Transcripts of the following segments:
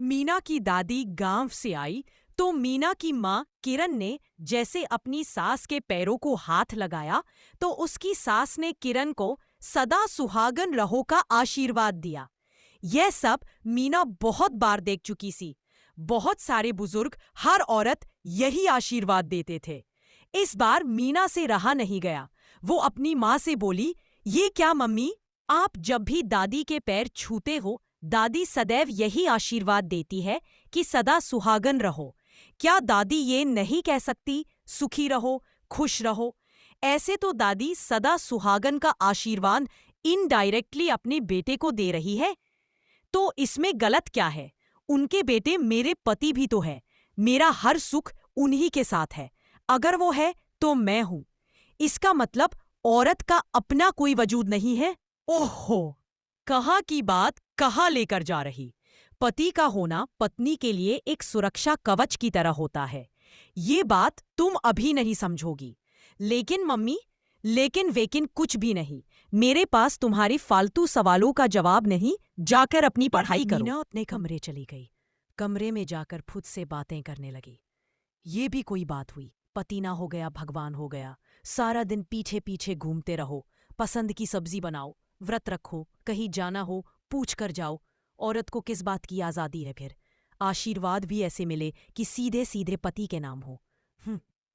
मीना की दादी गांव से आई तो मीना की माँ किरण ने जैसे अपनी सास के पैरों को हाथ लगाया तो उसकी सास ने किरण को सदा सुहागन रहो का आशीर्वाद दिया। यह सब मीना बहुत बार देख चुकी सी। बहुत सारे बुजुर्ग हर औरत यही आशीर्वाद देते थे। इस बार मीना से रहा नहीं गया। वो अपनी माँ से बोली, ये क्या मम्मी, आप जब भी दादी के पैर छूते हो दादी सदैव यही आशीर्वाद देती है कि सदा सुहागन रहो। क्या दादी ये नहीं कह सकती सुखी रहो, खुश रहो? ऐसे तो दादी सदा सुहागन का आशीर्वाद इनडायरेक्टली अपने बेटे को दे रही है। तो इसमें गलत क्या है? उनके बेटे मेरे पति भी तो है। मेरा हर सुख उन्हीं के साथ है। अगर वो है तो मैं हूं। इसका मतलब औरत का अपना कोई वजूद नहीं है? ओहो, कहाँ की बात कहाँ लेकर जा रही। पति का होना पत्नी के लिए एक सुरक्षा कवच की तरह होता है। ये बात तुम अभी नहीं समझोगी। लेकिन मम्मी, लेकिन वेकिन कुछ भी नहीं। मेरे पास तुम्हारे फालतू सवालों का जवाब नहीं। जाकर अपनी पढ़ाई करो। मीना अपने कमरे चली गई। कमरे में जाकर खुद से बातें करने लगी। ये भी कोई बात हुई? पति ना हो गया भगवान हो गया। सारा दिन पीछे पीछे घूमते रहो। पसंद की सब्जी बनाओ, व्रत रखो, कहीं जाना हो पूछ कर जाओ। औरत को किस बात की आज़ादी है फिर? आशीर्वाद भी ऐसे मिले कि सीधे सीधे पति के नाम हो।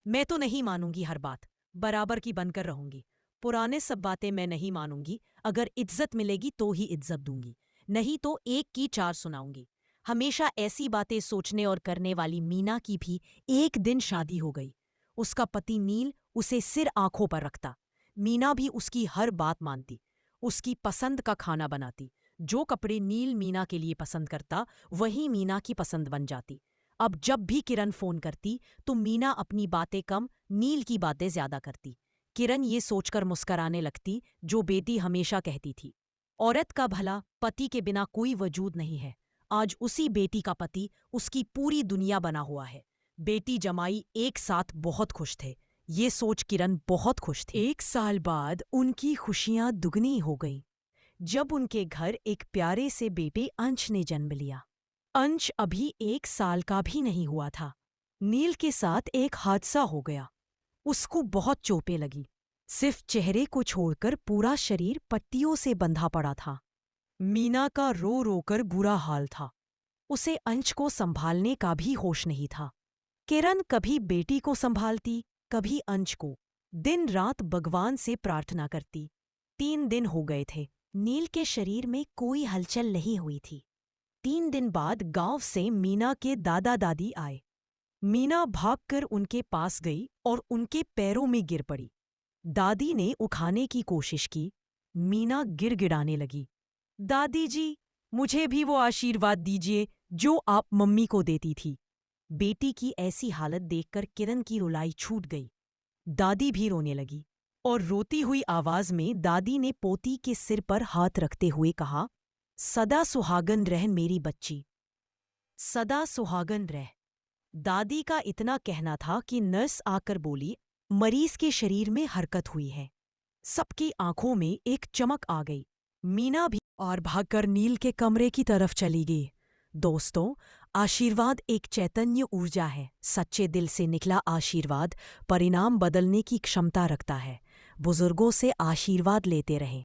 मैं तो नहीं मानूंगी हर बात। बराबर की बनकर रहूंगी। पुराने सब बातें मैं नहीं मानूंगी। अगर इज्जत मिलेगी तो ही इज्जत दूंगी, नहीं तो एक की चार सुनाऊंगी। हमेशा ऐसी बातें सोचने और करने वाली मीना की भी एक दिन शादी हो गई। उसका पति नील उसे सिर आंखों पर रखता। मीना भी उसकी हर बात मानती, उसकी पसंद का खाना बनाती। जो कपड़े नील मीना के लिए पसंद करता वही मीना की पसंद बन जाती। अब जब भी किरण फोन करती तो मीना अपनी बातें कम, नील की बातें ज्यादा करती। किरण ये सोचकर मुस्कराने लगती जो बेटी हमेशा कहती थी, औरत का भला पति के बिना कोई वजूद नहीं है। आज उसी बेटी का पति उसकी पूरी दुनिया बना हुआ है। बेटी जमाई एक साथ बहुत खुश थे। ये सोच किरण बहुत खुश थी। 1 साल बाद उनकी खुशियां दुगनी हो गईं जब उनके घर एक प्यारे से बेटे अंश ने जन्म लिया। अंश अभी 1 साल का भी नहीं हुआ था। नील के साथ एक हादसा हो गया। उसको बहुत चोटें लगी। सिर्फ चेहरे को छोड़कर पूरा शरीर पट्टियों से बंधा पड़ा था। मीना का रो रो कर बुरा हाल था। उसे अंश को संभालने का भी होश नहीं था। किरण कभी बेटी को संभालती, कभी अंश को। दिन रात भगवान से प्रार्थना करती। 3 दिन हो गए थे। नील के शरीर में कोई हलचल नहीं हुई थी। 3 दिन बाद गांव से मीना के दादा दादी आए। मीना भागकर उनके पास गई और उनके पैरों में गिर पड़ी। दादी ने उठाने की कोशिश की। मीना गिड़गिड़ाने लगी, दादी जी, मुझे भी वो आशीर्वाद दीजिए जो आप मम्मी को देती थी। बेटी की ऐसी हालत देखकर किरण की रुलाई छूट गई। दादी भी रोने लगी और रोती हुई आवाज में दादी ने पोती के सिर पर हाथ रखते हुए कहा, सदा सुहागन रह मेरी बच्ची, सदा सुहागन रह। दादी का इतना कहना था कि नर्स आकर बोली, मरीज के शरीर में हरकत हुई है। सबकी आंखों में एक चमक आ गई। मीना भी और भागकर नील के कमरे की तरफ चली गई। दोस्तों, आशीर्वाद एक चैतन्य ऊर्जा है। सच्चे दिल से निकला आशीर्वाद परिणाम बदलने की क्षमता रखता है। बुजुर्गों से आशीर्वाद लेते रहें।